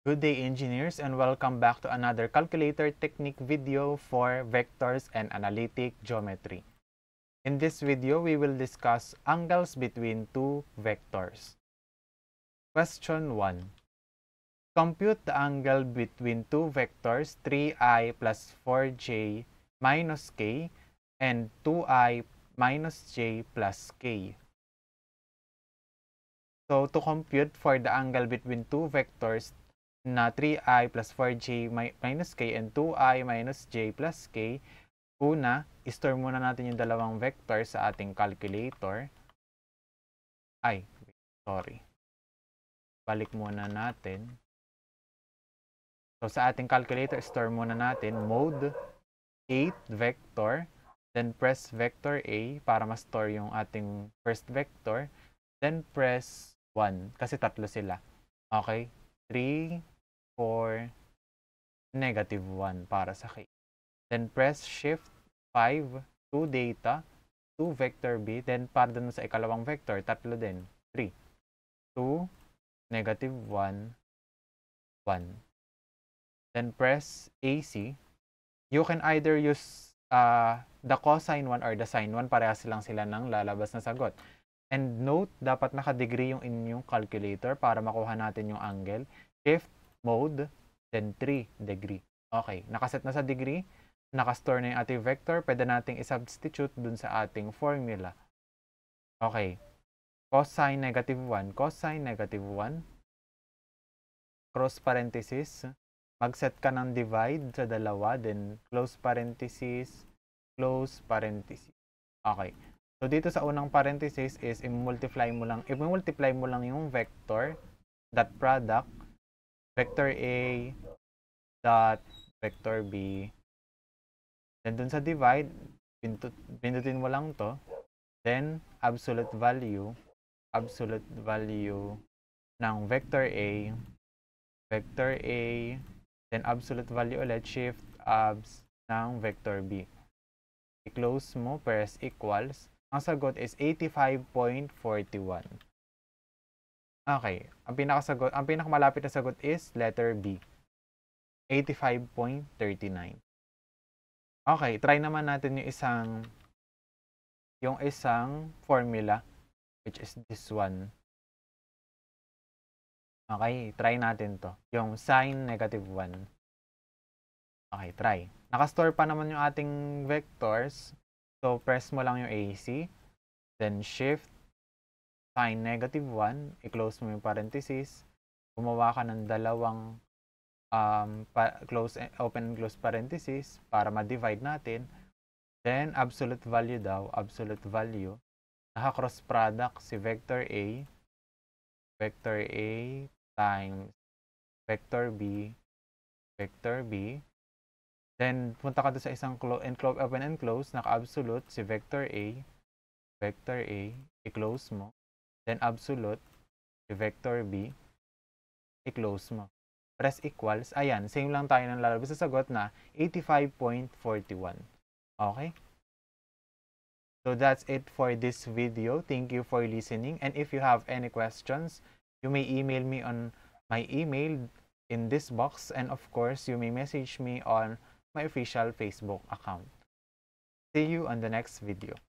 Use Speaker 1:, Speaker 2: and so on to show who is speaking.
Speaker 1: Good day, engineers, and welcome back to another calculator technique video for vectors and analytic geometry. In this video, we will discuss angles between two vectors. Question 1. Compute the angle between two vectors 3i plus 4j minus k and 2i minus j plus k. So, to compute for the angle between two vectors na 3i plus 4j minus k and 2i minus j plus k, una, store muna natin yung dalawang vector sa ating calculator. Sorry. Balik muna natin. So, sa ating calculator, store muna natin mode 8 vector, then press vector A para ma-store yung ating first vector, then press 1 kasi tatlo sila. Okay? 3, 4, -1 para sa k. Then press shift 5 to data, to vector B. Then para dun sa ikalawang vector, tatlo din. 3, 2, -1, 1. Then press AC. You can either use the cosine 1 or the sine 1. Parehas lang sila ng lalabas na sagot. And note, dapat naka-degree yung inyong calculator para makuha natin yung angle. Shift mode, then 3 degree. Okay, nakaset na sa degree, nakastore na yung ating vector, pwede nating i-substitute dun sa ating formula. Okay, cosine -1, cosine -1, cross parenthesis, mag-set ka ng divide sa dalawa, then close parenthesis, close parenthesis. Okay, so dito sa unang parenthesis is i-multiply mo lang yung vector, dot product, vector A dot vector B. Then dun sa divide, pindutin mo lang to. Then absolute value ng vector A, then absolute value ulit, shift abs ng vector B. I-close mo, press equals. Ang sagot is 85.41. Okay, ang pinakamalapit na sagot is letter B, 85.39. Okay, try naman natin yung isang formula, which is this one. Okay, try natin to. Yung sine -1. Okay, try. Nakastore pa naman yung ating vectors. So, press mo lang yung AC. Then, shift sine -1, i-close mo yung parenthesis, gumawa ka ng dalawang open and close parenthesis para ma-divide natin. Then, absolute value daw, naka-cross product si vector A times vector B, Then, punta ka doon sa isang open and close, naka-absolute si vector A, i-close mo. Then, absolute, si vector B, i-close mo. Press equals. Ayan, same lang tayo ng lalabas sa sagot na 85.41. Okay? So, that's it for this video. Thank you for listening. And if you have any questions, you may email me on my email in this box. And of course, you may message me on my official Facebook account. See you on the next video.